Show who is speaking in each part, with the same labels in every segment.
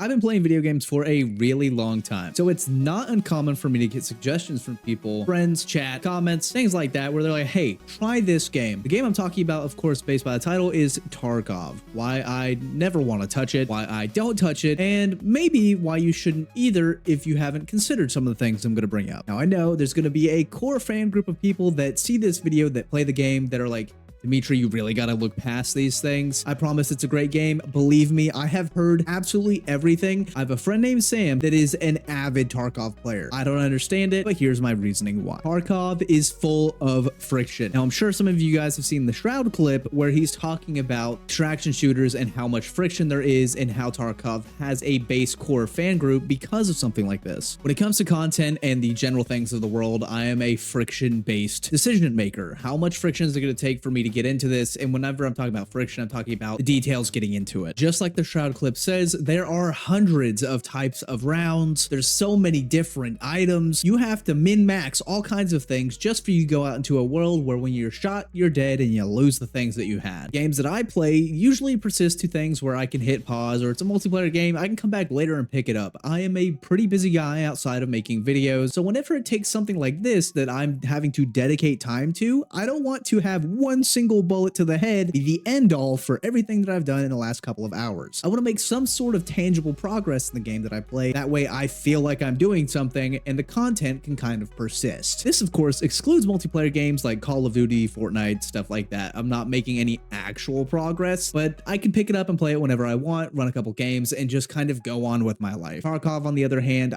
Speaker 1: I've been playing video games for a really long time, so it's not uncommon for me to get suggestions from people, friends, chat, comments, things like that, where they're like, hey, try this game. The game I'm talking about, of course, based by the title, is Tarkov. Why I never want to touch it, why I don't touch it, and maybe why you shouldn't either if you haven't considered some of the things I'm going to bring up. Now, I know there's going to be a core fan group of people that see this video, that play the game, that are like, Dimitri, you really gotta look past these things. I promise it's a great game. Believe me, I have heard absolutely everything. I have a friend named Sam that is an avid Tarkov player. I don't understand it, but here's my reasoning why. Tarkov is full of friction. Now, I'm sure some of you guys have seen the Shroud clip where he's talking about extraction shooters and how much friction there is and how Tarkov has a base core fan group because of something like this. When it comes to content and the general things of the world, I am a friction-based decision maker. How much friction is it gonna take for me to get into this? And whenever I'm talking about friction, I'm talking about the details getting into it. Just like the Shroud clip says, there are hundreds of types of rounds. There's so many different items. You have to min-max all kinds of things just for you to go out into a world where when you're shot, you're dead and you lose the things that you had. Games that I play usually persist to things where I can hit pause, or it's a multiplayer game, I can come back later and pick it up. I am a pretty busy guy outside of making videos, so whenever it takes something like this that I'm having to dedicate time to, I don't want to have one single bullet to the head be the end all for everything that I've done in the last couple of hours. I want to make some sort of tangible progress in the game that I play. That way I feel like I'm doing something and the content can kind of persist. This, of course, excludes multiplayer games like Call of Duty, Fortnite, stuff like that. I'm not making any actual progress, but I can pick it up and play it whenever I want, run a couple games, and just kind of go on with my life. Tarkov, on the other hand,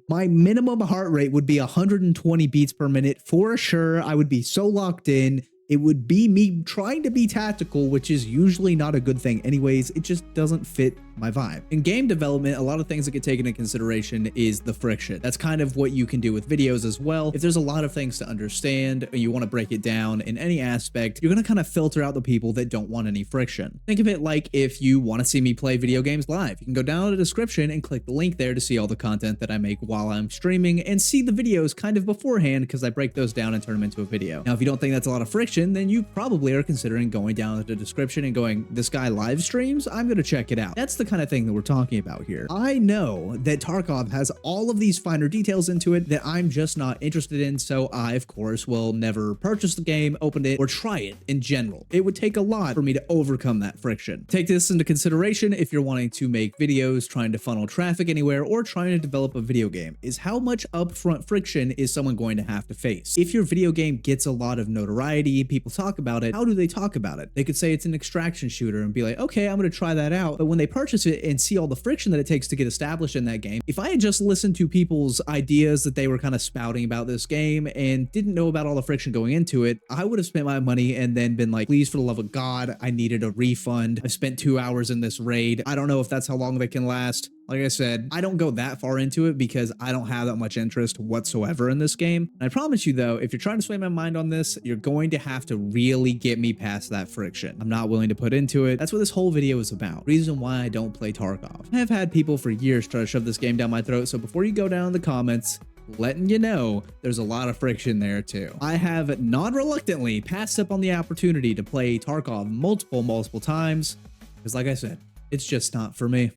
Speaker 1: my minimum heart rate would be 120 beats per minute for sure. I would be so locked in. It would be me trying to be tactical, which is usually not a good thing anyways. It just doesn't fit my vibe. In game development, a lot of things that get taken into consideration is the friction. That's kind of what you can do with videos as well. If there's a lot of things to understand and you want to break it down in any aspect, you're going to kind of filter out the people that don't want any friction. Think of it like if you want to see me play video games live, you can go down to the description and click the link there to see all the content that I make while I'm streaming and see the videos kind of beforehand, because I break those down and turn them into a video. Now, if you don't think that's a lot of friction, then you probably are considering going down to the description and going, this guy live streams? I'm going to check it out. That's the kind of thing that we're talking about here. I know that Tarkov has all of these finer details into it that I'm just not interested in, so I, of course, will never purchase the game, open it, or try it in general. It would take a lot for me to overcome that friction. Take this into consideration if you're wanting to make videos, trying to funnel traffic anywhere, or trying to develop a video game, is how much upfront friction is someone going to have to face? If your video game gets a lot of notoriety, people talk about it, how do they talk about it? They could say it's an extraction shooter and be like, okay, I'm going to try that out. But when they purchase it and see all the friction that it takes to get established in that game, if I had just listened to people's ideas that they were kind of spouting about this game and didn't know about all the friction going into it, I would have spent my money and then been like, please, for the love of God, I needed a refund. I spent 2 hours in this raid. I don't know if that's how long they can last. Like I said, I don't go that far into it because I don't have that much interest whatsoever in this game. And I promise you though, if you're trying to sway my mind on this, you're going to have to really get me past that friction. I'm not willing to put into it. That's what this whole video is about. Reason why I don't play Tarkov. I have had people for years try to shove this game down my throat, so before you go down in the comments, letting you know there's a lot of friction there too. I have non-reluctantly passed up on the opportunity to play Tarkov multiple times because, like I said, it's just not for me.